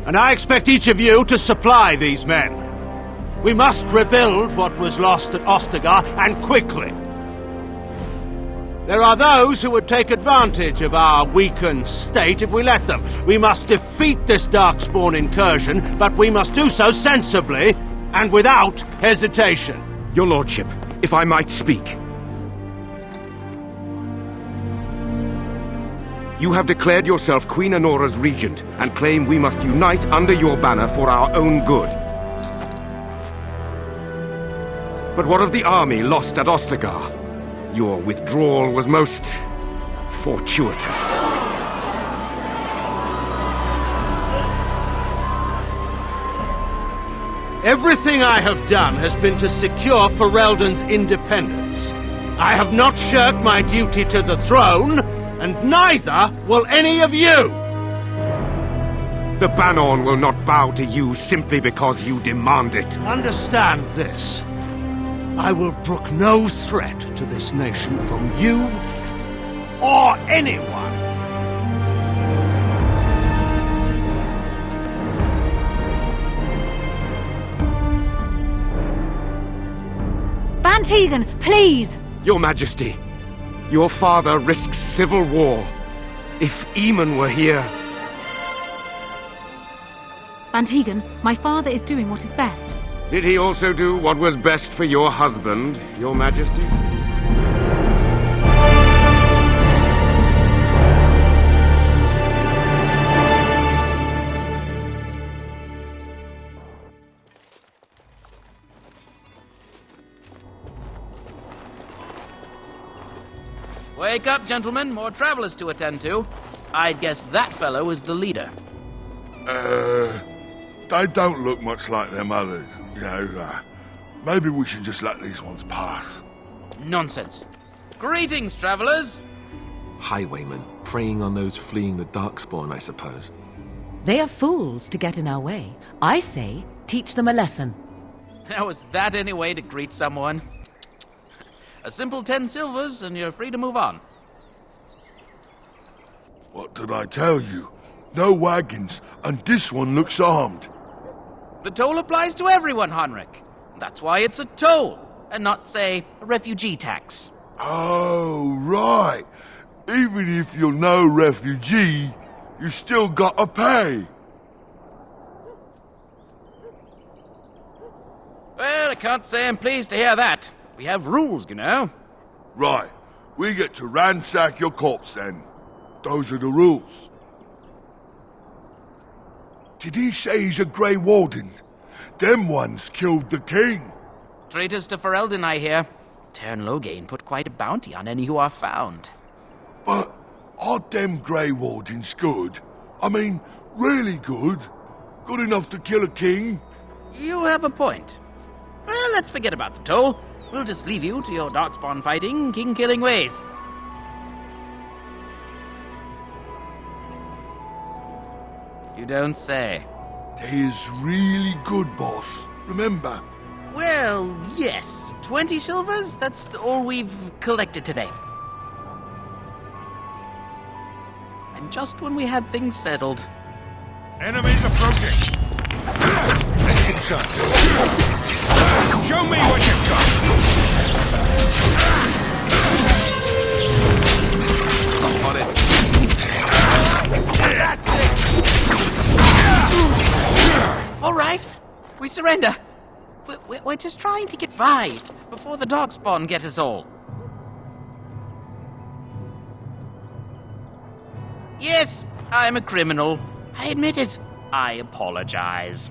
And I expect each of you to supply these men. We must rebuild what was lost at Ostagar, and quickly. There are those who would take advantage of our weakened state if we let them. We must defeat this Darkspawn incursion, but we must do so sensibly and without hesitation. Your lordship, if I might speak. You have declared yourself Queen Anora's regent, and claim we must unite under your banner for our own good. But what of the army lost at Ostagar? Your withdrawal was most fortuitous. Everything I have done has been to secure Ferelden's independence. I have not shirked my duty to the throne, and neither will any of you! The Bannorn will not bow to you simply because you demand it. Understand this. I will brook no threat to this nation from you or anyone. Bantegan, please! Your Majesty, your father risks civil war. If Eamon were here... Bantegan, my father is doing what is best. Did he also do what was best for your husband, Your Majesty? Wake up, gentlemen. More travelers to attend to. I'd guess that fellow is the leader. They don't look much like them others, you know. Maybe we should just let these ones pass. Nonsense. Greetings, travelers. Highwaymen, preying on those fleeing the Darkspawn, I suppose. They are fools to get in our way. I say, teach them a lesson. Now, is that any way to greet someone? A simple 10 silvers, and you're free to move on. What did I tell you? No wagons, and this one looks armed. The toll applies to everyone, Henrik. That's why it's a toll, and not, say, a refugee tax. Oh, right. Even if you're no refugee, you still gotta pay. Well, I can't say I'm pleased to hear that. We have rules, you know. Right. We get to ransack your corpse, then. Those are the rules. Did he say he's a Grey Warden? Them ones killed the king. Traitors to Ferelden, I hear. Tern Loghain put quite a bounty on any who are found. But are them Grey Wardens good? I mean, really good? Good enough to kill a king? You have a point. Well, let's forget about the toll. We'll just leave you to your Darkspawn fighting, king-killing ways. You don't say. They's really good, boss. Remember? Well, yes. 20 silvers? That's all we've collected today. And just when we had things settled. Enemies approaching! It's done. Show me what you've got! On it. That's it! All right, we surrender. We're just trying to get by before the Darkspawn get us all. Yes, I'm a criminal. I admit it. I apologize.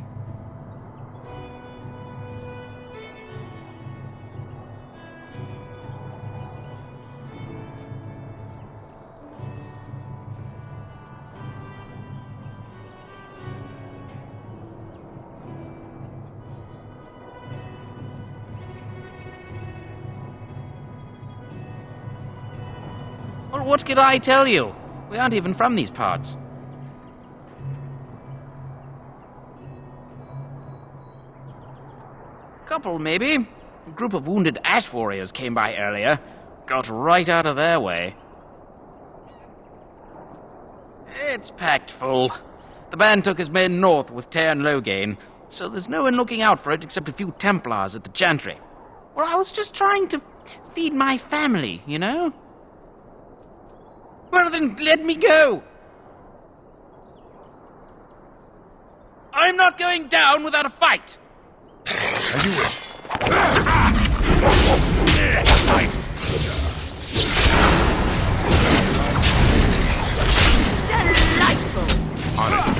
Well, what could I tell you? We aren't even from these parts. Couple, maybe. A group of wounded ash warriors came by earlier. Got right out of their way. It's packed full. The band took his men north with Tear and Loghain, so there's no one looking out for it except a few Templars at the Chantry. Well, I was just trying to feed my family, you know? Well, then let me go! I'm not going down without a fight! And you will. Delightful! On it.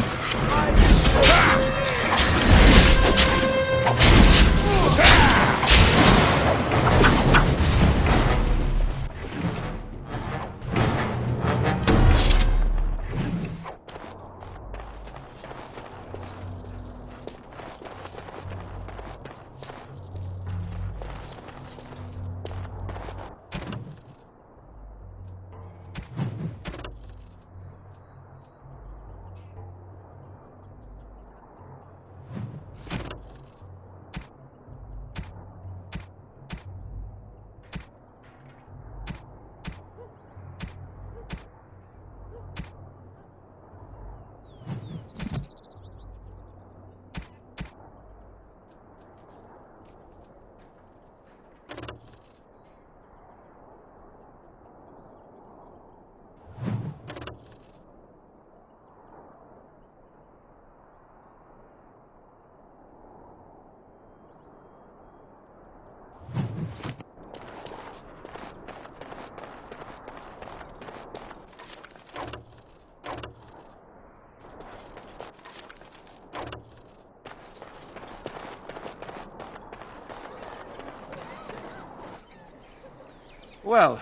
Well,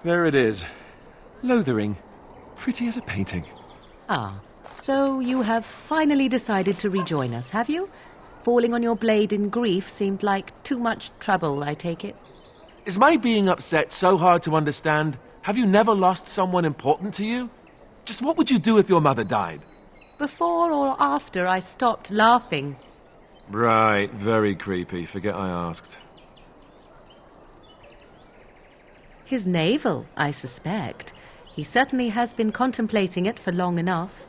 there it is. Lothering. Pretty as a painting. Ah, so you have finally decided to rejoin us, have you? Falling on your blade in grief seemed like too much trouble, I take it. Is my being upset so hard to understand? Have you never lost someone important to you? Just what would you do if your mother died? Before or after I stopped laughing? Right, very creepy. Forget I asked. His navel, I suspect. He certainly has been contemplating it for long enough.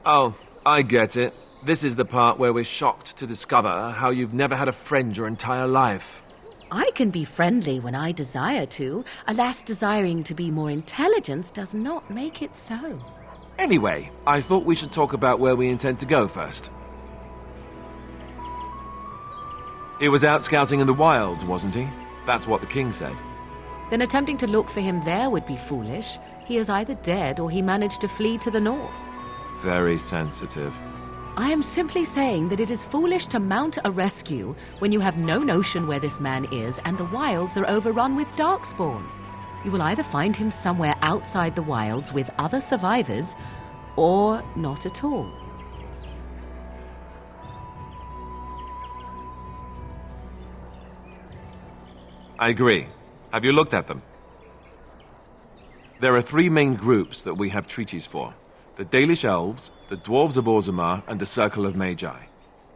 Oh, I get it. This is the part where we're shocked to discover how you've never had a friend your entire life. I can be friendly when I desire to. Alas, desiring to be more intelligent does not make it so. Anyway, I thought we should talk about where we intend to go first. He was out scouting in the wilds, wasn't he? That's what the king said. Then attempting to look for him there would be foolish. He is either dead or he managed to flee to the north. Very sensitive. I am simply saying that it is foolish to mount a rescue when you have no notion where this man is and the wilds are overrun with darkspawn. You will either find him somewhere outside the wilds with other survivors, or not at all. I agree. Have you looked at them? There are three main groups that we have treaties for. The Dalish Elves, the Dwarves of Orzammar, and the Circle of Magi.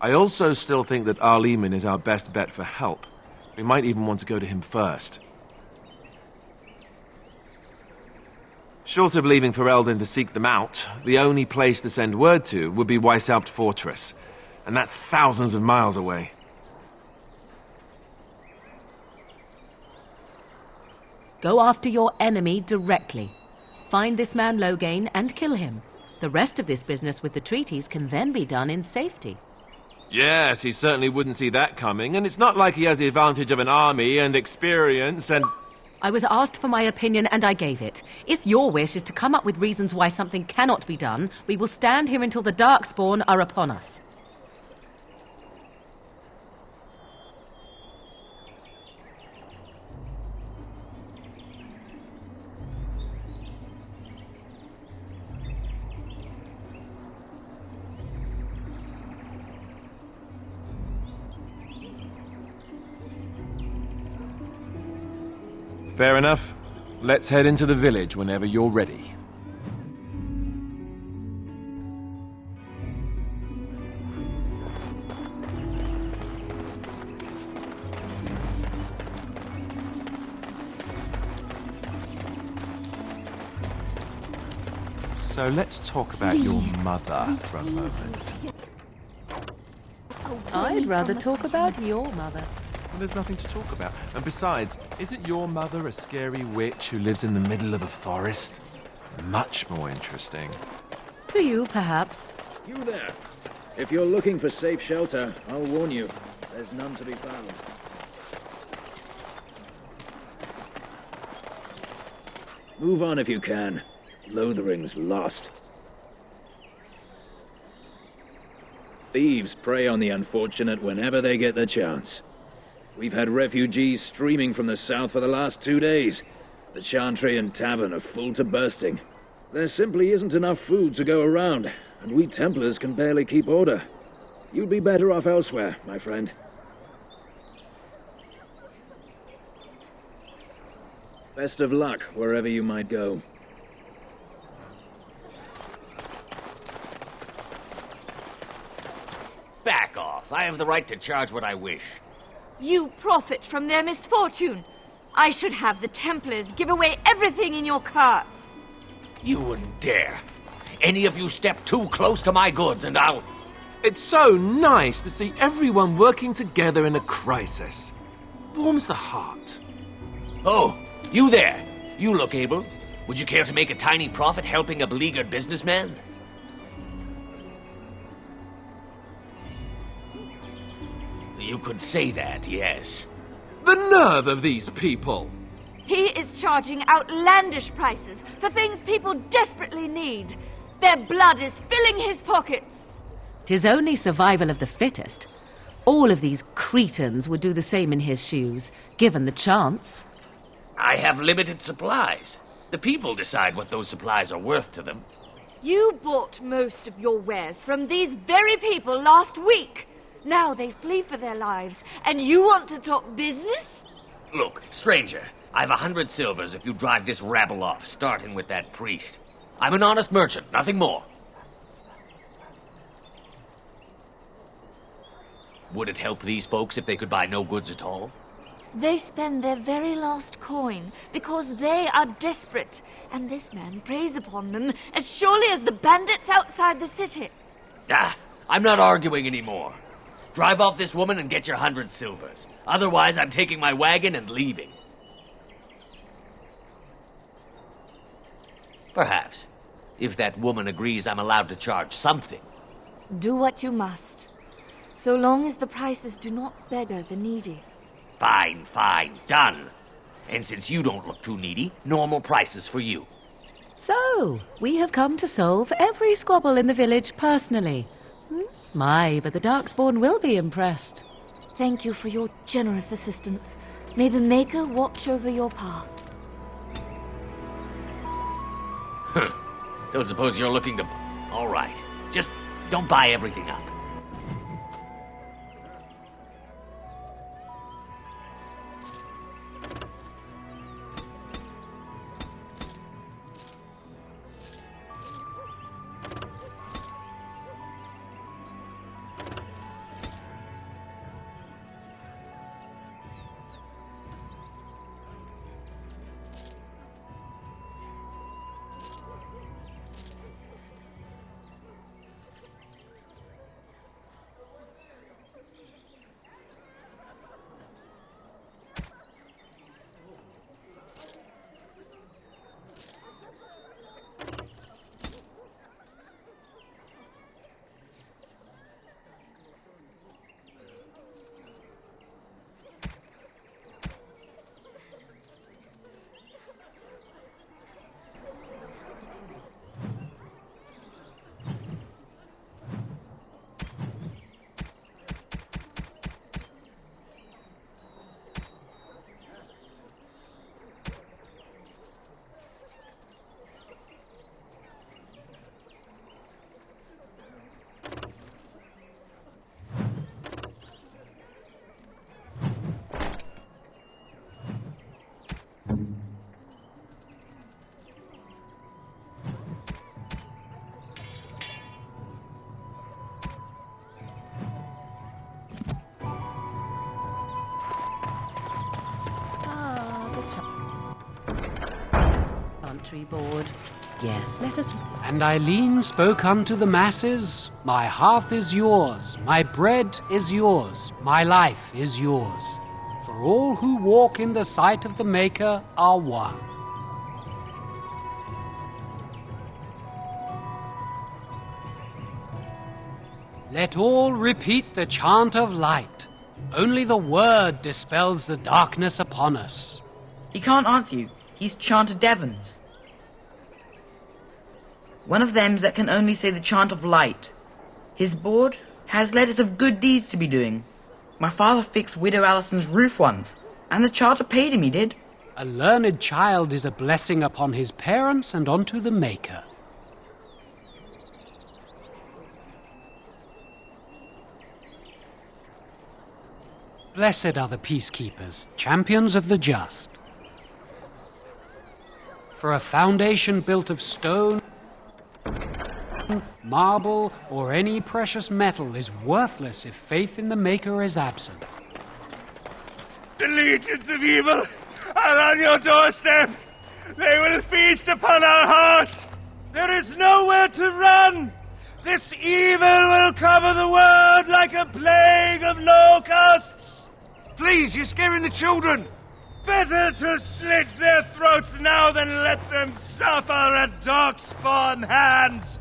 I also still think that Arleman is our best bet for help. We might even want to go to him first. Short of leaving Ferelden to seek them out, the only place to send word to would be Weishaupt Fortress. And that's thousands of miles away. Go after your enemy directly. Find this man Loghain and kill him. The rest of this business with the treaties can then be done in safety. Yes, he certainly wouldn't see that coming, and it's not like he has the advantage of an army and experience and... I was asked for my opinion and I gave it. If your wish is to come up with reasons why something cannot be done, we will stand here until the Darkspawn are upon us. Fair enough. Let's head into the village whenever you're ready. So let's talk about your mother for a moment. I'd rather talk about your mother. Well, there's nothing to talk about. And besides, isn't your mother a scary witch who lives in the middle of a forest? Much more interesting. To you, perhaps. You there. If you're looking for safe shelter, I'll warn you. There's none to be found. Move on if you can. Lothering's lost. Thieves prey on the unfortunate whenever they get the chance. We've had refugees streaming from the south for the last 2 days. The Chantry and Tavern are full to bursting. There simply isn't enough food to go around, and we Templars can barely keep order. You'd be better off elsewhere, my friend. Best of luck wherever you might go. Back off. I have the right to charge what I wish. You profit from their misfortune. I should have the Templars give away everything in your carts. You wouldn't dare. Any of you step too close to my goods and I'll... It's so nice to see everyone working together in a crisis. Warms the heart. Oh, you there. You look able. Would you care to make a tiny profit helping a beleaguered businessman? You could say that, yes. The nerve of these people! He is charging outlandish prices for things people desperately need. Their blood is filling his pockets. 'Tis only survival of the fittest. All of these cretins would do the same in his shoes, given the chance. I have limited supplies. The people decide what those supplies are worth to them. You bought most of your wares from these very people last week. Now they flee for their lives, and you want to talk business? Look, stranger, I've 100 silvers if you drive this rabble off, starting with that priest. I'm an honest merchant, nothing more. Would it help these folks if they could buy no goods at all? They spend their very last coin because they are desperate, and this man preys upon them as surely as the bandits outside the city. I'm not arguing anymore. Drive off this woman and get your 100 silvers. Otherwise, I'm taking my wagon and leaving. Perhaps. If that woman agrees I'm allowed to charge something. Do what you must, so long as the prices do not beggar the needy. Fine, done. And since you don't look too needy, normal prices for you. So, we have come to solve every squabble in the village personally. My, but the Darkspawn will be impressed. Thank you for your generous assistance. May the Maker watch over your path. Don't suppose you're looking to... All right. Just don't buy everything up. Country board. Yes, let us... And Eileen spoke unto the masses, My hearth is yours, my bread is yours, my life is yours. For all who walk in the sight of the Maker are one. Let all repeat the chant of light. Only the word dispels the darkness upon us. He can't answer you. He's chanted Devons. One of them's that can only say the chant of light. His board has letters of good deeds to be doing. My father fixed Widow Allison's roof once, and the charter paid him, he did. A learned child is a blessing upon his parents and unto the Maker. Blessed are the peacekeepers, champions of the just. For a foundation built of stone, marble, or any precious metal is worthless if faith in the Maker is absent. The legions of evil are on your doorstep. They will feast upon our hearts. There is nowhere to run. This evil will cover the world like a plague of locusts. Please, you're scaring the children. Better to slit their throats now than let them suffer at Darkspawn hands.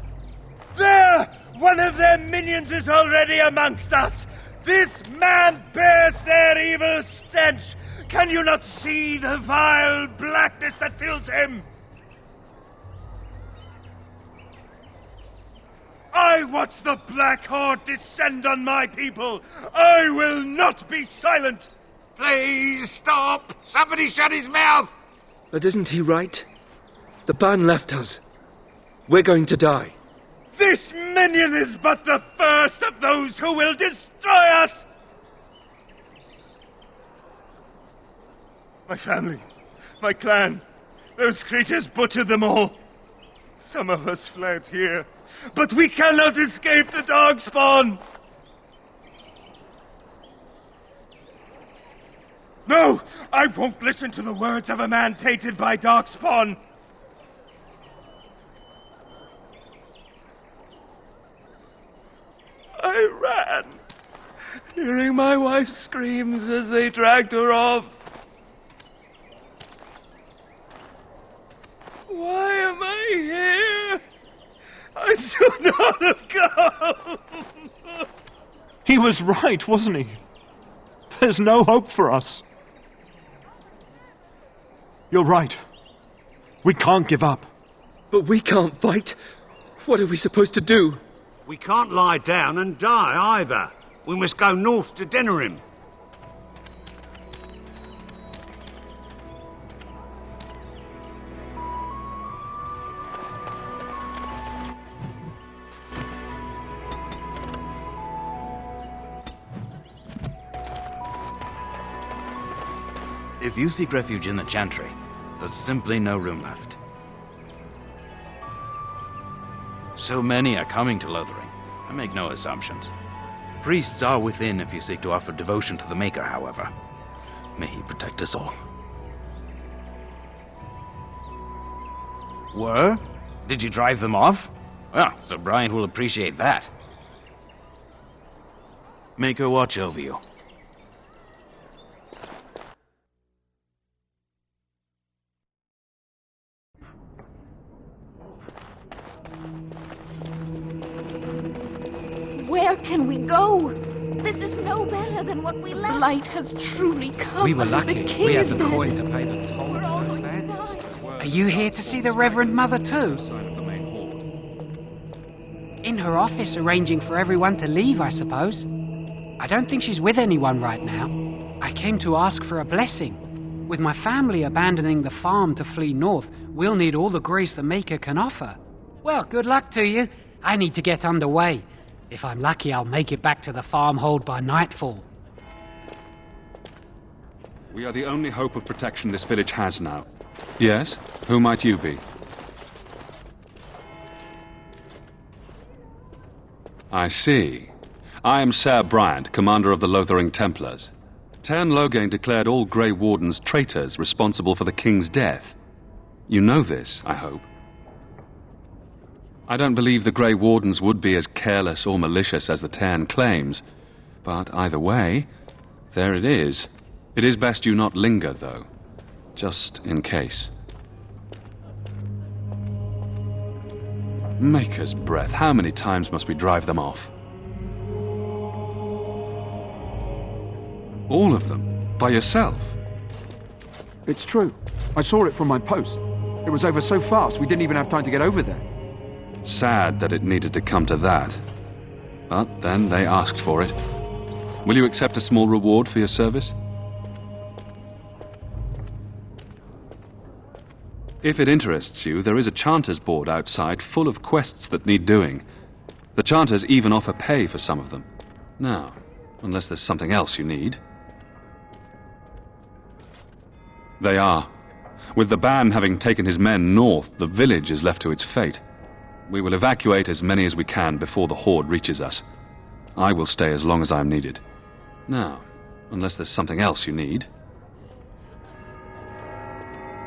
There! One of their minions is already amongst us. This man bears their evil stench. Can you not see the vile blackness that fills him? I watch the Black Horde descend on my people. I will not be silent. Please stop! Somebody shut his mouth! But isn't he right? The ban left us. We're going to die. This minion is but the first of those who will destroy us! My family, my clan, those creatures butchered them all. Some of us fled here, but we cannot escape the Darkspawn! No! I won't listen to the words of a man tainted by Darkspawn! I ran, hearing my wife's screams as they dragged her off. Why am I here? I should not have come! He was right, wasn't he? There's no hope for us. You're right. We can't give up. But we can't fight. What are we supposed to do? We can't lie down and die either. We must go north to Denerim. If you seek refuge in the Chantry, there's simply no room left. So many are coming to Lothering. I make no assumptions. Priests are within if you seek to offer devotion to the Maker, however. May he protect us all. Were? Did you drive them off? Well, Sir Brian will appreciate that. Maker watch over you. Where can we go? This is no better than what we left. Blight has truly come. We were lucky. The king We had is the dead. coin to pay the toll. We're all going to die. Are you here to see the Reverend Mother too? In her office arranging for everyone to leave, I suppose. I don't think she's with anyone right now. I came to ask for a blessing. With my family abandoning the farm to flee north, we'll need all the grace the Maker can offer. Well, good luck to you. I need to get underway. If I'm lucky, I'll make it back to the farmhold by nightfall. We are the only hope of protection this village has now. Yes? Who might you be? I see. I am Sir Bryant, commander of the Lothering Templars. Tern Loghain declared all Grey Wardens traitors responsible for the king's death. You know this, I hope. I don't believe the Grey Wardens would be as careless or malicious as the Tairn claims. But either way, there it is. It is best you not linger, though. Just in case. Maker's breath, how many times must we drive them off? All of them? By yourself? It's true. I saw it from my post. It was over so fast, we didn't even have time to get over there. Sad that it needed to come to that. But then they asked for it. Will you accept a small reward for your service? If it interests you, there is a Chanters board outside full of quests that need doing. The Chanters even offer pay for some of them. Now, unless there's something else you need. They are. With the ban having taken his men north, the village is left to its fate. We will evacuate as many as we can before the horde reaches us. I will stay as long as I am needed. Now, unless there's something else you need.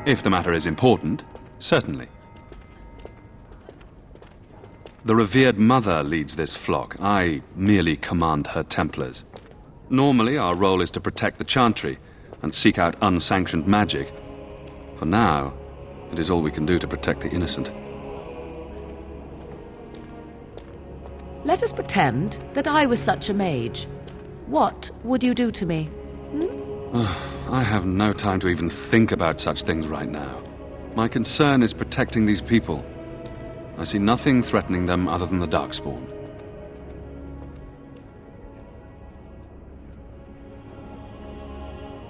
If the matter is important, certainly. The revered mother leads this flock. I merely command her Templars. Normally, our role is to protect the Chantry and seek out unsanctioned magic. For now, it is all we can do to protect the innocent. Let us pretend that I was such a mage. What would you do to me? I have no time to even think about such things right now. My concern is protecting these people. I see nothing threatening them other than the Darkspawn.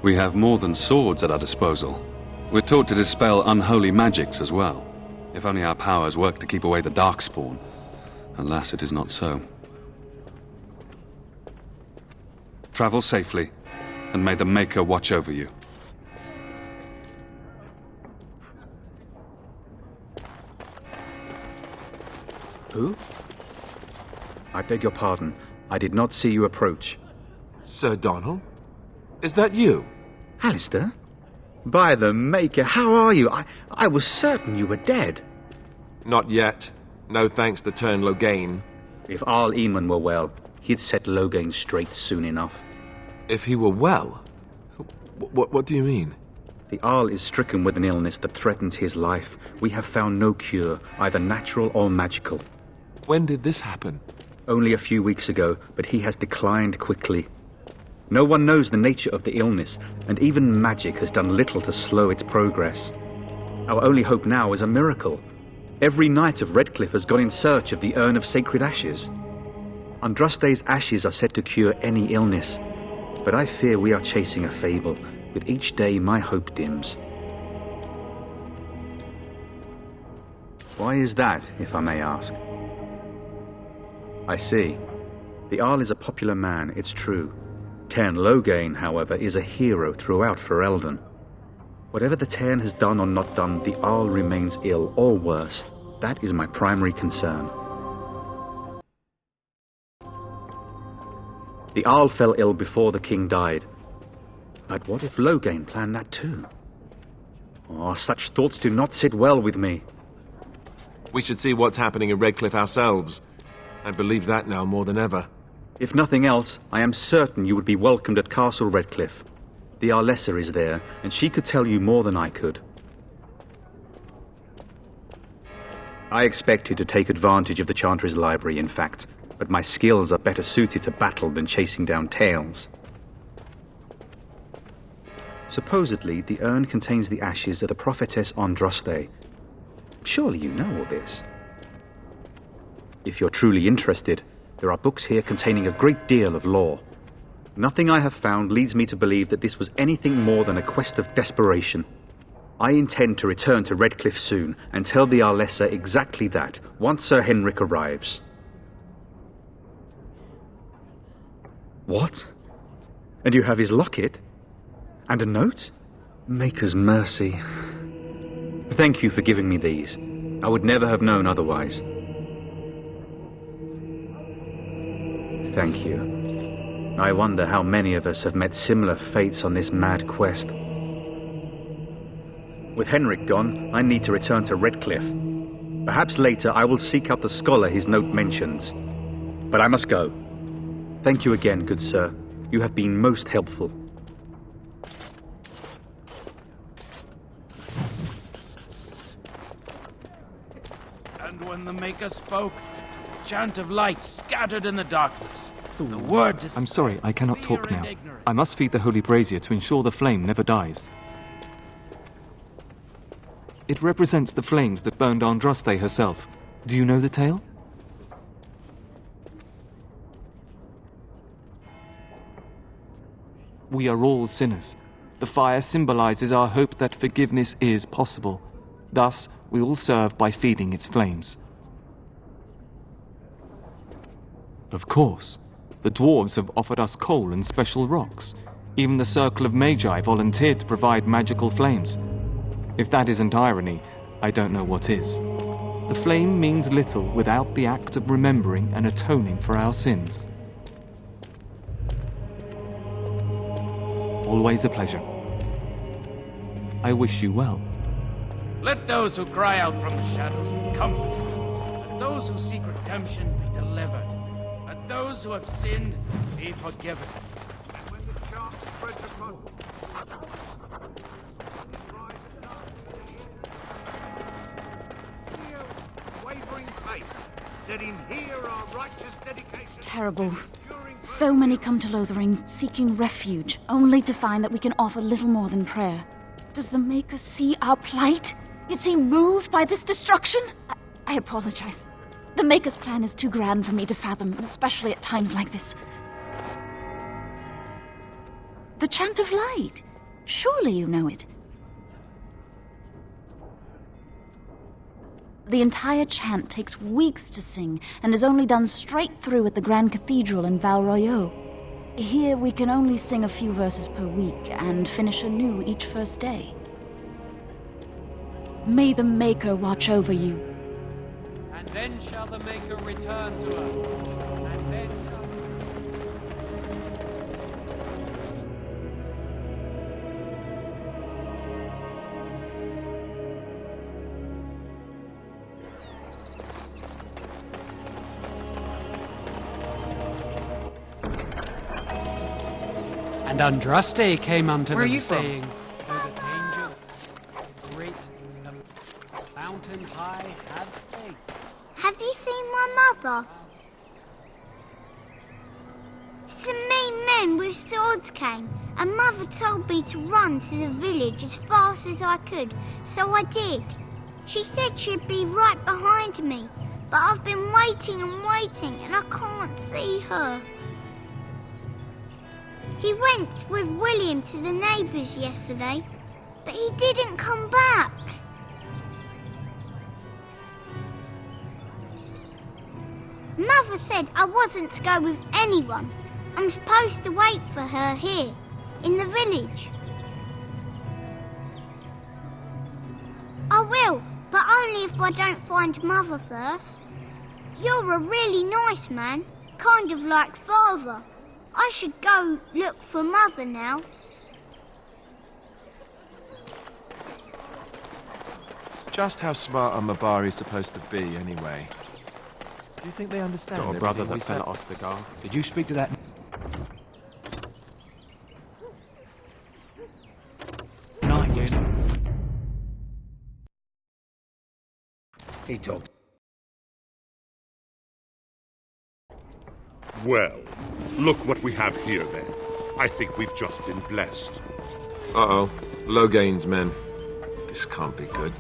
We have more than swords at our disposal. We're taught to dispel unholy magics as well. If only our powers work to keep away the Darkspawn. Alas, it is not so. Travel safely, and may the Maker watch over you. Who? I beg your pardon. I did not see you approach. Sir Donald? Is that you? Alistair? By the Maker, how are you? I was certain you were dead. Not yet. No thanks to Tairn Loghain. If Arl Eamon were well, he'd set Loghain straight soon enough. If he were well? What do you mean? The Arl is stricken with an illness that threatens his life. We have found no cure, either natural or magical. When did this happen? Only a few weeks ago, but he has declined quickly. No one knows the nature of the illness, and even magic has done little to slow its progress. Our only hope now is a miracle. Every knight of Redcliffe has gone in search of the Urn of Sacred Ashes. Andraste's ashes are said to cure any illness, but I fear we are chasing a fable. With each day, my hope dims. Why is that, if I may ask? I see. The Arl is a popular man, it's true. Tairn Loghain, however, is a hero throughout Ferelden. Whatever the Tairn has done or not done, the Arl remains ill, or worse. That is my primary concern. The Arl fell ill before the king died. But what if Loghain planned that too? Oh, such thoughts do not sit well with me. We should see what's happening in Redcliffe ourselves. I believe that now more than ever. If nothing else, I am certain you would be welcomed at Castle Redcliffe. The Arlessa is there, and she could tell you more than I could. I expected to take advantage of the Chantry's library, in fact, but my skills are better suited to battle than chasing down tales. Supposedly, the urn contains the ashes of the prophetess Andraste. Surely you know all this. If you're truly interested, there are books here containing a great deal of lore. Nothing I have found leads me to believe that this was anything more than a quest of desperation. I intend to return to Redcliffe soon and tell the Arlessa exactly that, once Sir Henrik arrives. What? And you have his locket? And a note? Maker's mercy. Thank you for giving me these. I would never have known otherwise. Thank you. I wonder how many of us have met similar fates on this mad quest. With Henrik gone, I need to return to Redcliffe. Perhaps later I will seek out the scholar his note mentions. But I must go. Thank you again, good sir. You have been most helpful. And when the Maker spoke, the chant of light scattered in the darkness. The word I'm sorry, I cannot talk now. I must feed the holy brazier to ensure the flame never dies. It represents the flames that burned Andraste herself. Do you know the tale? We are all sinners. The fire symbolizes our hope that forgiveness is possible. Thus, we all serve by feeding its flames. Of course. The dwarves have offered us coal and special rocks. Even the Circle of Magi volunteered to provide magical flames. If that isn't irony, I don't know what is. The flame means little without the act of remembering and atoning for our sins. Always a pleasure. I wish you well. Let those who cry out from the shadows be comforted. Let those who seek redemption be delivered. Let those who have sinned be forgiven. And when the chant spreads upon wavering faith, let him hear our righteous dedication. It's terrible. So many come to Lothering seeking refuge, only to find that we can offer little more than prayer. Does the Maker see our plight? Is he moved by this destruction? I apologize. The Maker's plan is too grand for me to fathom, especially at times like this. The Chant of Light. Surely you know it. The entire chant takes weeks to sing and is only done straight through at the Grand Cathedral in Val Royeaux. Here we can only sing a few verses per week and finish anew each first day. May the Maker watch over you. And then shall the Maker return to us. And then shall... And Andraste came unto Where are them, you from? saying, "Though the danger great, the mountain high have faith." Have you seen my mother? Some mean men with swords came, and Mother told me to run to the village as fast as I could, so I did. She said she'd be right behind me, but I've been waiting and waiting, and I can't see her. He went with William to the neighbours yesterday, but he didn't come back. Mother said I wasn't to go with anyone. I'm supposed to wait for her here, in the village. I will, but only if I don't find Mother first. You're a really nice man, kind of like Father. I should go look for Mother now. Just how smart are Mabari supposed to be, anyway? Do you think they understand? Got a brother everything that we fell said? at Ostagar. Did you speak to that? Not yet. He talked. Well, look what we have here, then. I think we've just been blessed. Uh-oh. Logain's men. This can't be good.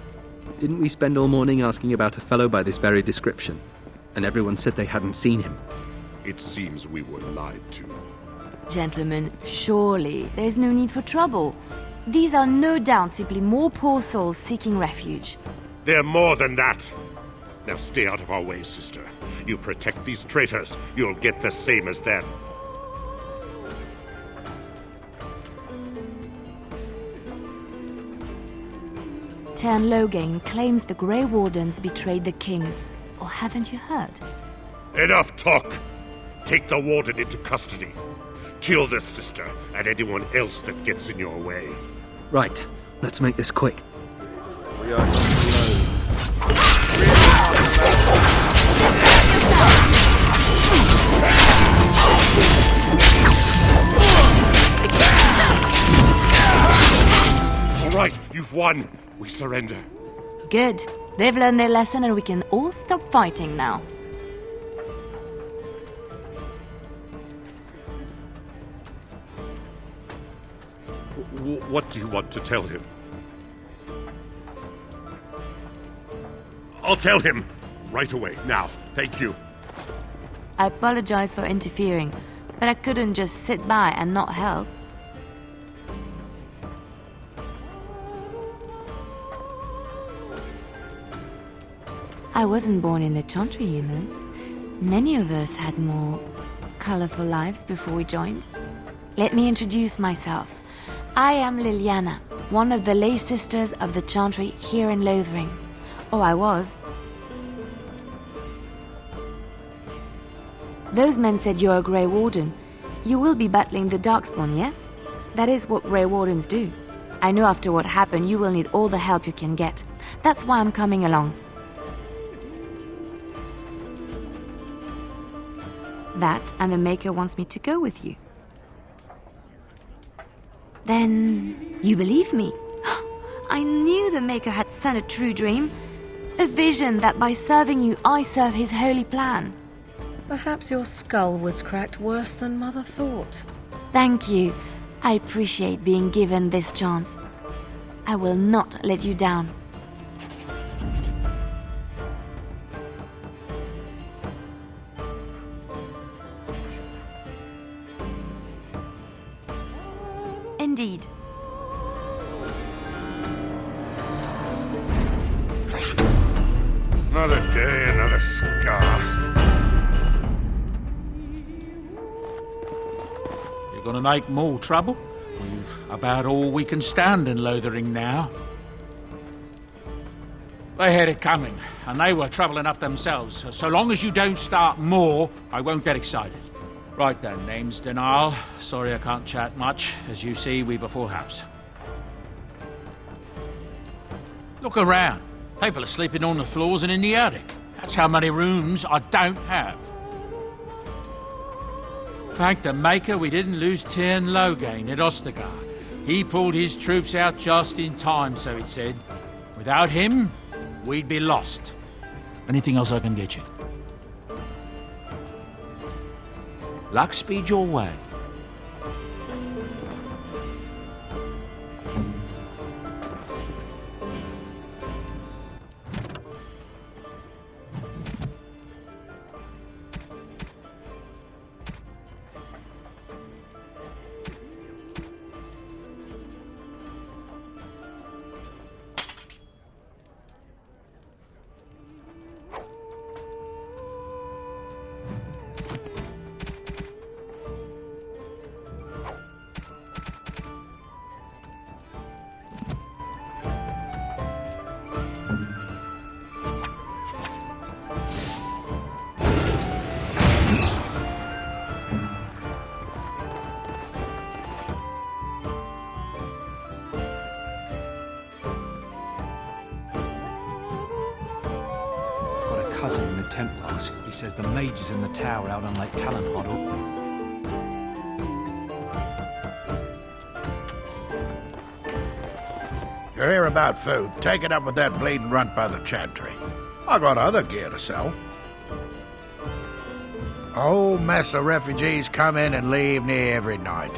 Didn't we spend all morning asking about a fellow by this very description? And everyone said they hadn't seen him. It seems we were lied to. Gentlemen, surely there's no need for trouble. These are no doubt simply more poor souls seeking refuge. They're more than that. Now stay out of our way, sister. You protect these traitors, you'll get the same as them. Tern Logain claims the Grey Wardens betrayed the king. Or haven't you heard? Enough talk! Take the warden into custody. Kill this sister and anyone else that gets in your way. Right, let's make this quick. We are All right, you've won. We surrender. Good. They've learned their lesson and we can all stop fighting now. What do you want to tell him? I'll tell him right away, now. Thank you. I apologize for interfering, but I couldn't just sit by and not help. I wasn't born in the Chantry, you know. Many of us had more colorful lives before we joined. Let me introduce myself. I am Leliana, one of the lay sisters of the Chantry here in Lothering. Or I was. Those men said you're a Grey Warden. You will be battling the Darkspawn, yes? That is what Grey Wardens do. I know after what happened you will need all the help you can get. That's why I'm coming along. That and the Maker wants me to go with you. Then you believe me? I knew the Maker had sent a true dream. A vision that by serving you, I serve his holy plan. Perhaps your skull was cracked worse than Mother thought. Thank you. I appreciate being given this chance. I will not let you down. Indeed. Another day, another scar. You're gonna make more trouble? We've about all we can stand in Lothering now. They had it coming, and they were trouble enough themselves. So long as you don't start more, I won't get excited. Right then, name's Denal. Sorry I can't chat much. As you see, we've a full house. Look around. People are sleeping on the floors and in the attic. That's how many rooms I don't have. Thank the Maker we didn't lose Tyrn Logain at Ostagar. He pulled his troops out just in time, so it said. Without him, we'd be lost. Anything else I can get you? Luck speed your way. Cousin in the Templars. He says the mage is in the tower out on Lake Callanhoddle. You're here about food. Take it up with that bleeding runt by the Chantry. I got other gear to sell. A whole mess of refugees come in and leave near every night.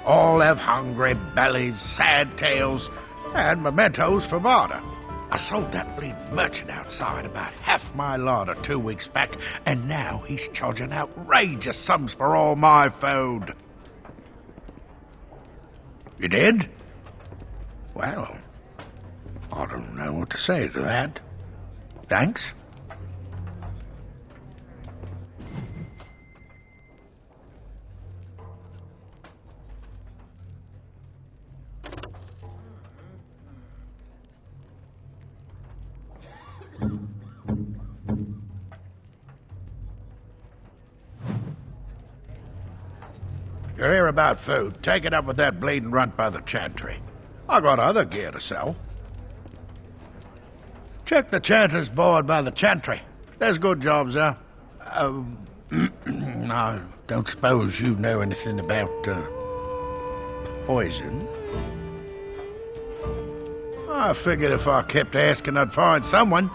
All have hungry bellies, sad tales, and mementos for barter. I sold that bleeding merchant outside about half my larder 2 weeks back, and now he's charging outrageous sums for all my food. You did? Well, I don't know what to say to that. Thanks. You're here about food. Take it up with that bleeding runt by the Chantry. I got other gear to sell. Check the chanter's board by the chantry. There's good jobs there. I don't suppose you know anything about, poison? I figured if I kept asking, I'd find someone.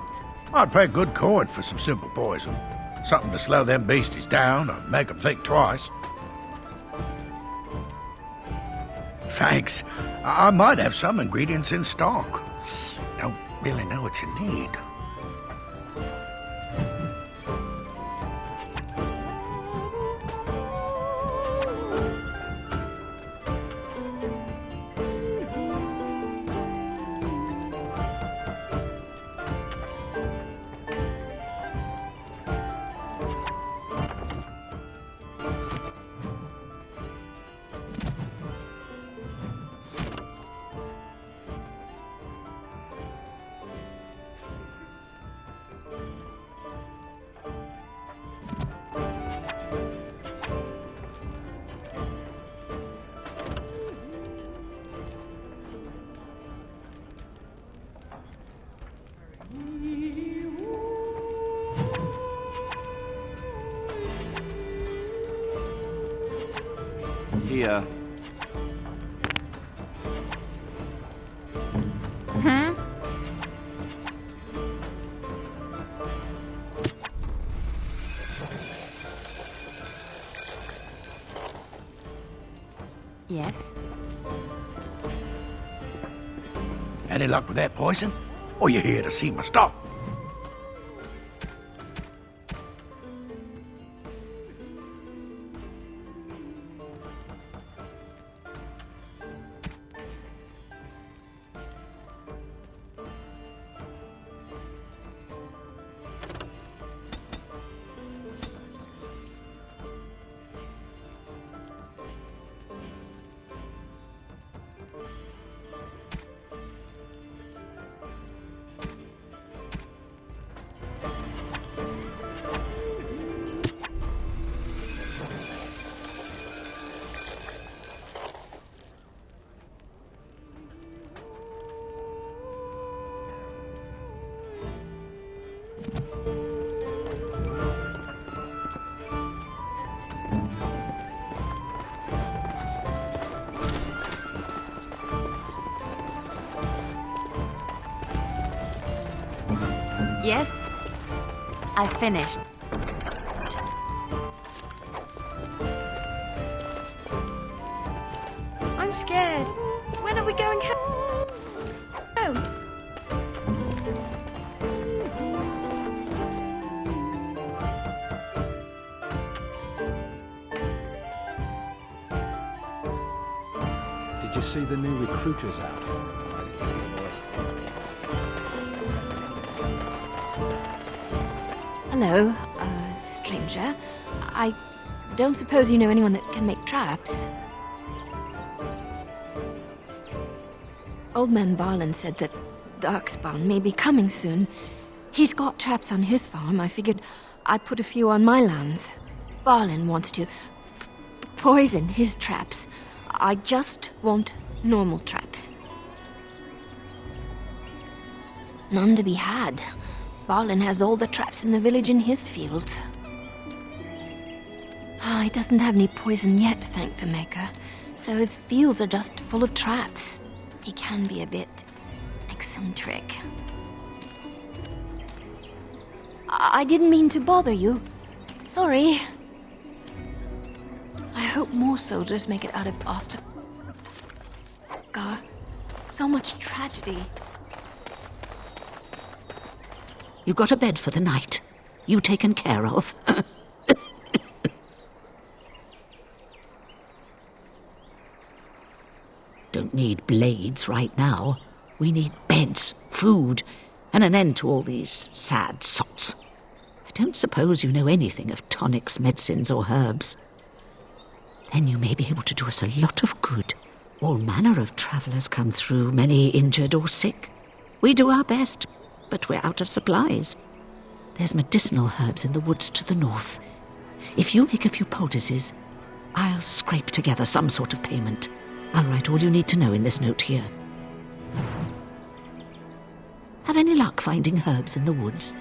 I'd pay good coin for some simple poison. Something to slow them beasties down or make them think twice. Thanks. I might have some ingredients in stock. Don't really know what you need. Here. Yes? Any luck with that poison? Or you here to see my stock? Yes? I finished. I'm scared. When are we going home? Did you see the new recruiters out? Hello, stranger. I don't suppose you know anyone that can make traps? Old man Barlin said that Darkspawn may be coming soon. He's got traps on his farm. I figured I'd put a few on my lands. Barlin wants to poison his traps. I just want normal traps. None to be had. Barlin has all the traps in the village in his fields. He doesn't have any poison yet, thank the Maker. So his fields are just full of traps. He can be a bit eccentric. I didn't mean to bother you. Sorry. I hope more soldiers make it out of Oster. So much tragedy. You got a bed for the night? You taken care of? Don't need blades right now. We need beds, food, and an end to all these sad sots. I don't suppose you know anything of tonics, medicines, or herbs. Then you may be able to do us a lot of good. All manner of travellers come through, many injured or sick. We do our best, but we're out of supplies. There's medicinal herbs in the woods to the north. If you make a few poultices, I'll scrape together some sort of payment. I'll write all you need to know in this note here. Have any luck finding herbs in the woods?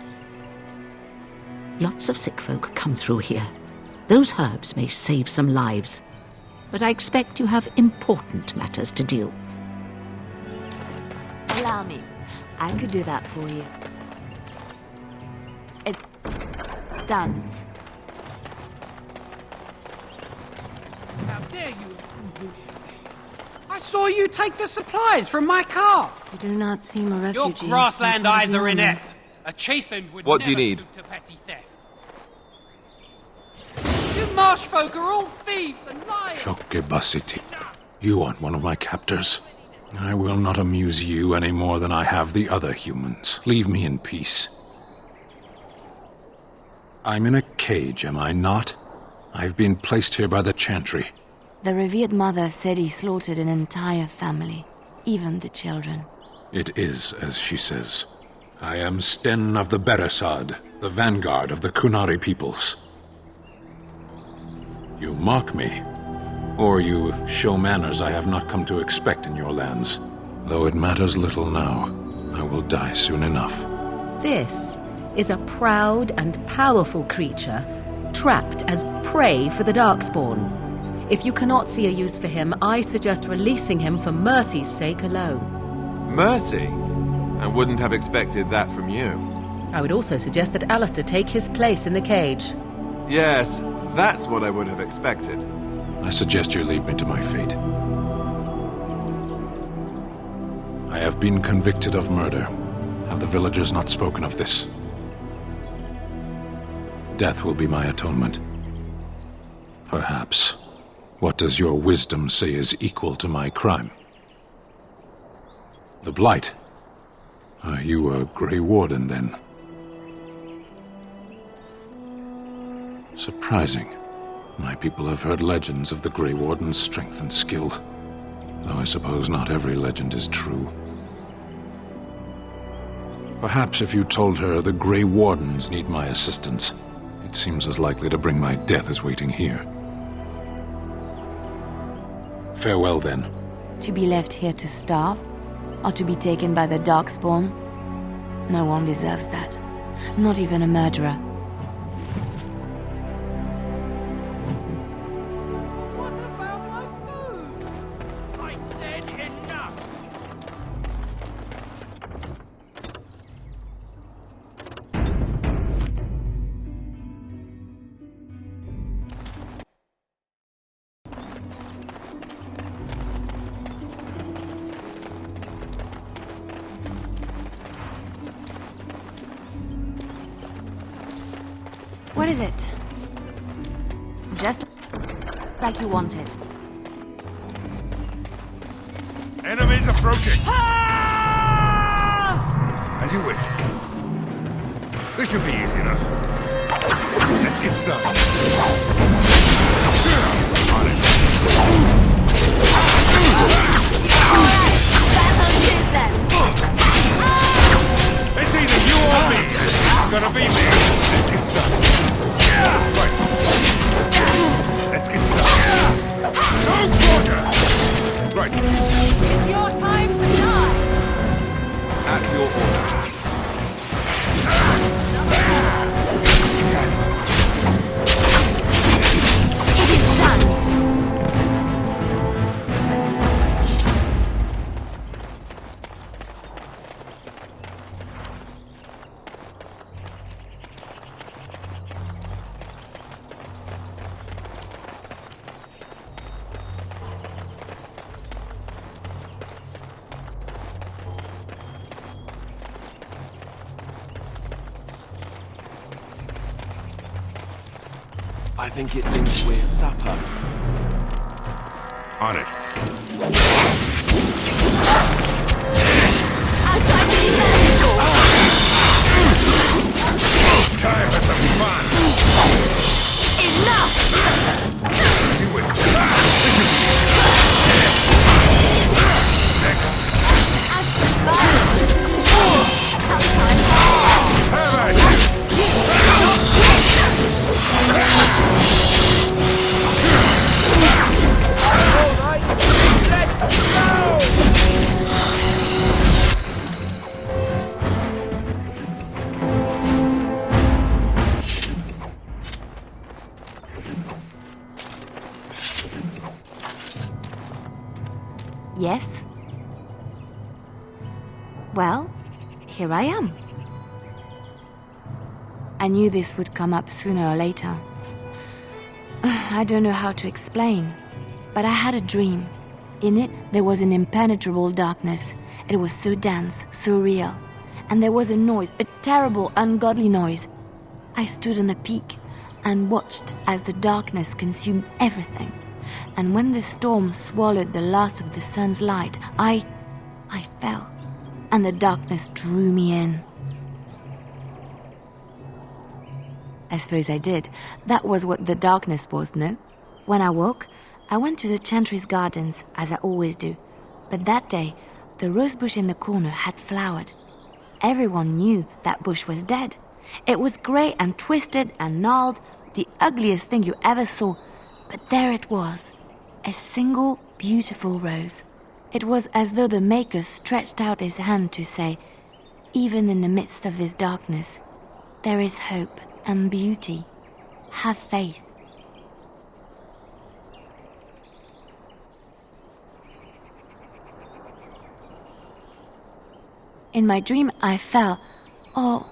Lots of sick folk come through here. Those herbs may save some lives, but I expect you have important matters to deal with. Allow me. I could do that for you. It's done. How dare you? I saw you take the supplies from my car. You do not seem a Your refugee. grassland eyes are inept. A chastened would What do you never need? stoop to petty theft. You marsh folk are all thieves and liars. Shokebasiti, you aren't one of my captors. I will not amuse you any more than I have the other humans. Leave me in peace. I'm in a cage, am I not? I've been placed here by the Chantry. The revered mother said he slaughtered an entire family, even the children. It is as she says. I am Sten of the Beresad, the vanguard of the Kunari peoples. You mock me, or you show manners I have not come to expect in your lands. Though it matters little now, I will die soon enough. This is a proud and powerful creature, trapped as prey for the Darkspawn. If you cannot see a use for him, I suggest releasing him for mercy's sake alone. Mercy? I wouldn't have expected that from you. I would also suggest that Alistair take his place in the cage. Yes, that's what I would have expected. I suggest you leave me to my fate. I have been convicted of murder. Have the villagers not spoken of this? Death will be my atonement. Perhaps. What does your wisdom say is equal to my crime? The Blight. Are you a Grey Warden, then? Surprising. My people have heard legends of the Grey Warden's strength and skill, though I suppose not every legend is true. Perhaps if you told her the Grey Wardens need my assistance, it seems as likely to bring my death as waiting here. Farewell, then. To be left here to starve? Or to be taken by the Darkspawn? No one deserves that. Not even a murderer. What about my food? I said enough. What is it? Just like you wanted. Enemies approaching! As you wish. This should be easy enough. Let's get started. On it. It's either you or me. It's gonna be me. Let's get started. Right. Let's get started. No quarter! Right. It's your time to die! At your order. It is done! I think it thinks we're supper. On it. Time for some fun! Enough! You would Yes? Well, here I am. I knew this would come up sooner or later. I don't know how to explain, but I had a dream. In it, there was an impenetrable darkness. It was so dense, so real. And there was a noise, a terrible, ungodly noise. I stood on a peak and watched as the darkness consumed everything. And when the storm swallowed the last of the sun's light, I fell, and the darkness drew me in. I suppose I did. That was what the darkness was, no? When I woke, I went to the Chantry's gardens, as I always do. But that day, the rosebush in the corner had flowered. Everyone knew that bush was dead. It was grey and twisted and gnarled, the ugliest thing you ever saw. But there it was, a single beautiful rose. It was as though the Maker stretched out his hand to say, even in the midst of this darkness, there is hope and beauty. Have faith. In my dream, I fell, or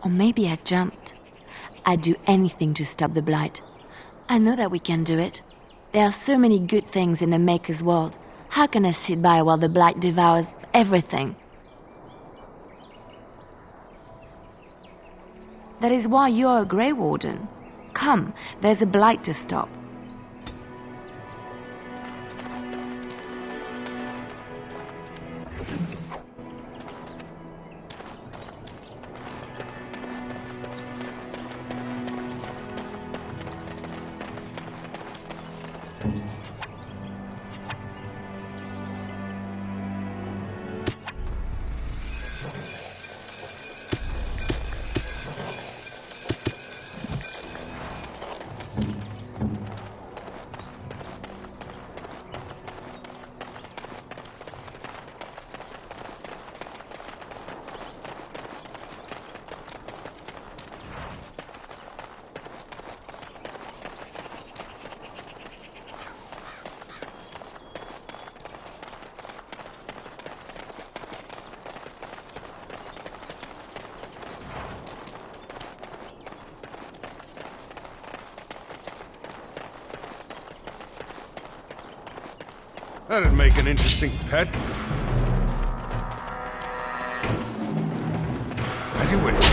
maybe I jumped. I'd do anything to stop the Blight. I know that we can do it. There are so many good things in the Maker's world. How can I sit by while the Blight devours everything? That is why you're a Grey Warden. Come, there's a Blight to stop. That'd make an interesting pet. As you wish.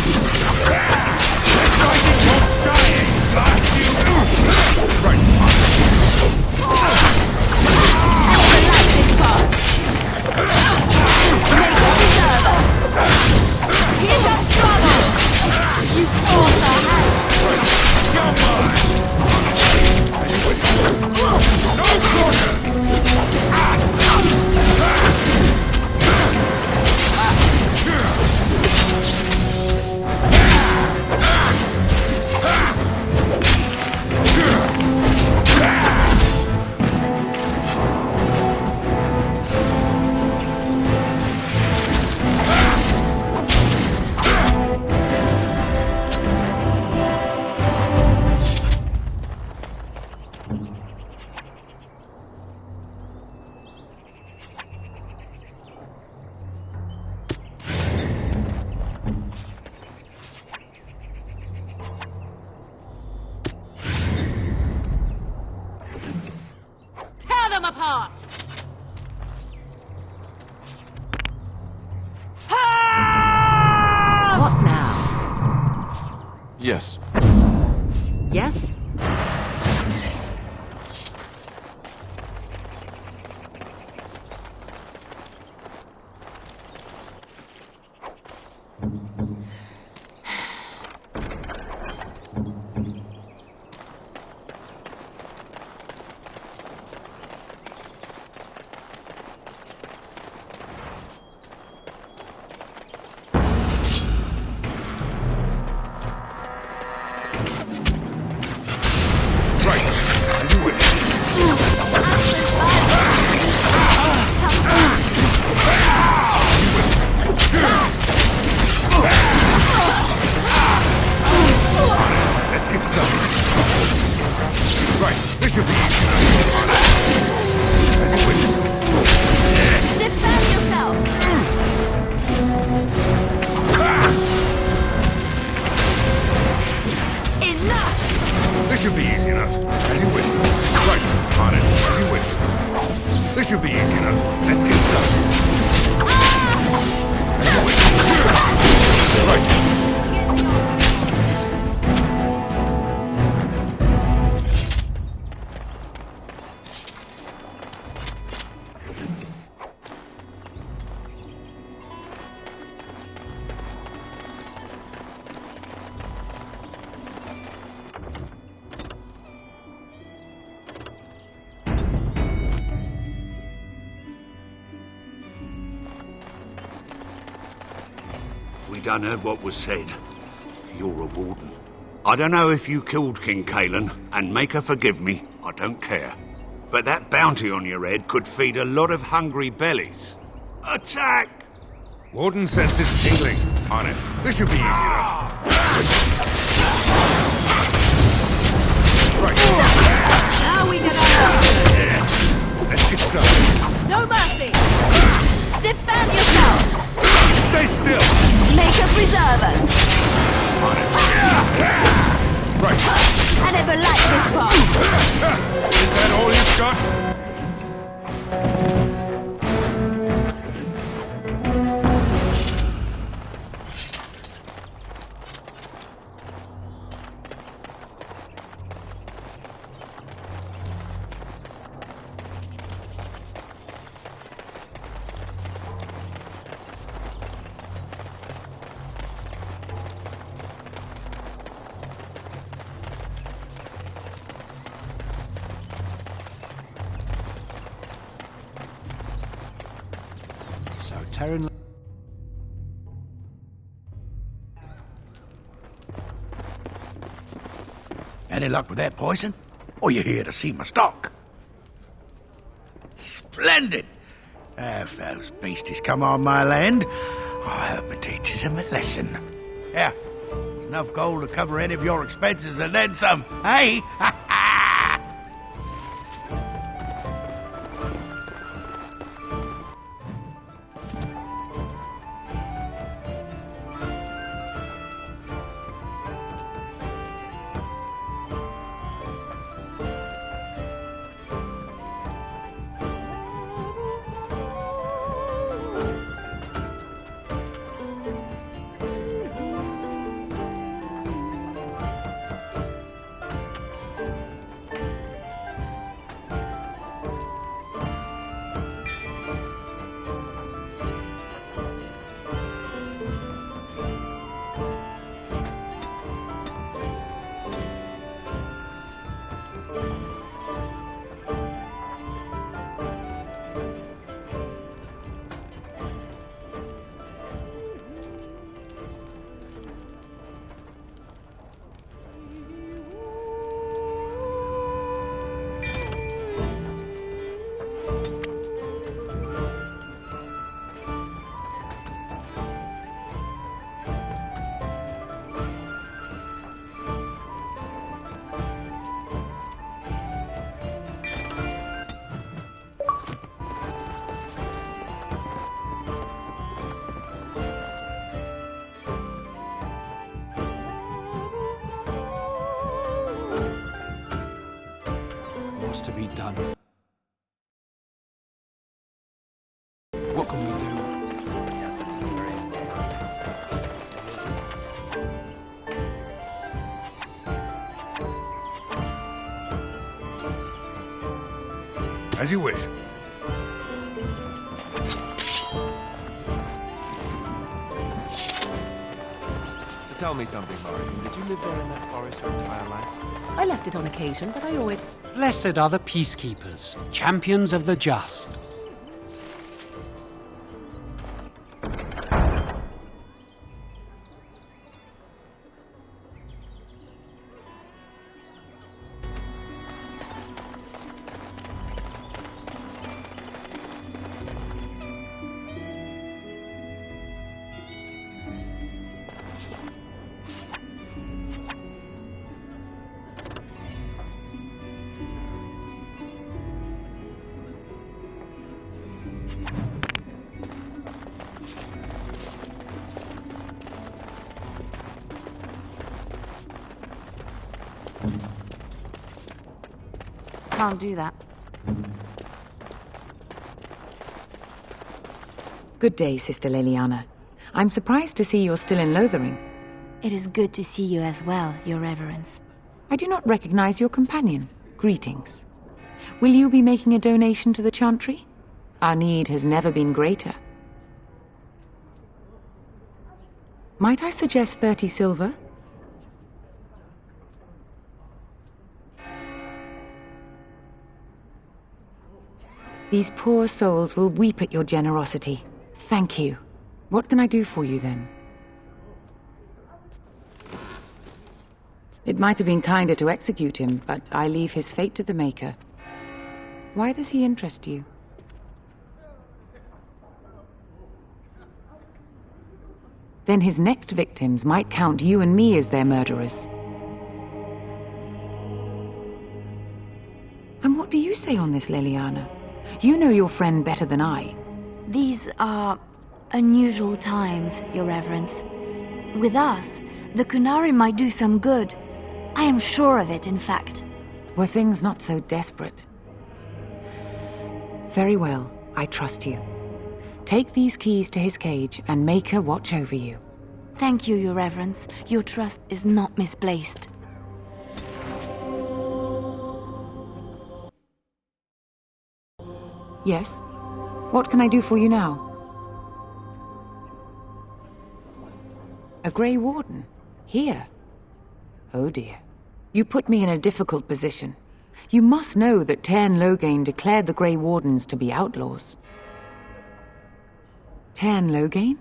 Apart! What now? Yes. Yes? We done heard what was said. You're a warden. I don't know if you killed King Kalen, and make her forgive me, I don't care. But that bounty on your head could feed a lot of hungry bellies. Attack! Warden senses tingling. On it. This should be easy enough. Right. Now we get out. Let's get started. No mercy! Defend yourself! Stay still! Make a preserver! On it. Right. I never liked this part. Is that all you've got? Terran... Any luck with that poison? Or you here to see my stock? Splendid! If those beasties come on my land, I hope it teaches them a lesson. Yeah, there's enough gold to cover any of your expenses and then some, hey? What's to be done? What can we do? As you wish. So tell me something, Morrigan. Did you live there in that forest your entire life? I left it on occasion, but I always... Blessed are the peacekeepers, champions of the just. Can't do that. Good day, Sister Leliana. I'm surprised to see you're still in Lothering. It is good to see you as well, Your Reverence. I do not recognize your companion. Greetings. Will you be making a donation to the Chantry? Our need has never been greater. Might I suggest 30 silver? These poor souls will weep at your generosity. Thank you. What can I do for you, then? It might have been kinder to execute him, but I leave his fate to the Maker. Why does he interest you? Then his next victims might count you and me as their murderers. And what do you say on this, Leliana? You know your friend better than I. These are unusual times, Your Reverence. With us, the Kunari might do some good. I am sure of it, in fact. Were things not so desperate? Very well, I trust you. Take these keys to his cage and make her watch over you. Thank you, Your Reverence. Your trust is not misplaced. Yes? What can I do for you now? A Grey Warden? Here? Oh dear. You put me in a difficult position. You must know that Tairn Loghain declared the Grey Wardens to be outlaws. Tairn Loghain?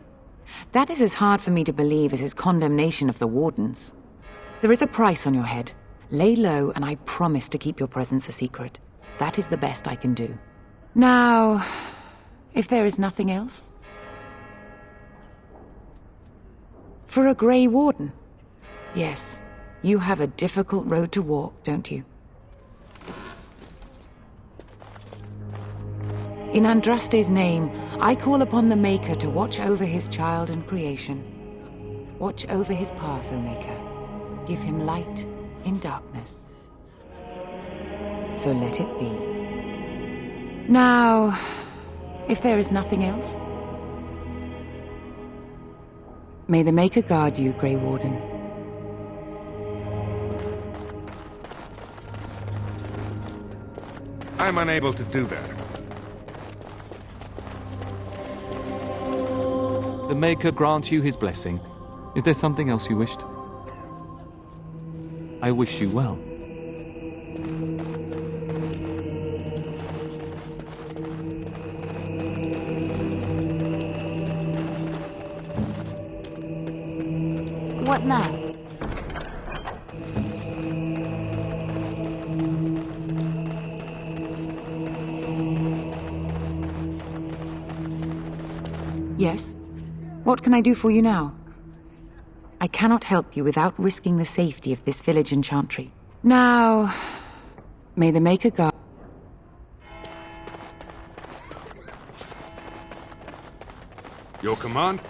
That is as hard for me to believe as his condemnation of the Wardens. There is a price on your head. Lay low, and I promise to keep your presence a secret. That is the best I can do. Now, if there is nothing else? For a Grey Warden? Yes, you have a difficult road to walk, don't you? In Andraste's name, I call upon the Maker to watch over his child and creation. Watch over his path, O Maker. Give him light in darkness. So let it be. Now, if there is nothing else, may the Maker guard you, Grey Warden. I'm unable to do that. The Maker grant you his blessing. Is there something else you wished? I wish you well. What now? Yes? What can I do for you now? I cannot help you without risking the safety of this village and chantry. Now, may the Maker guard... Your command?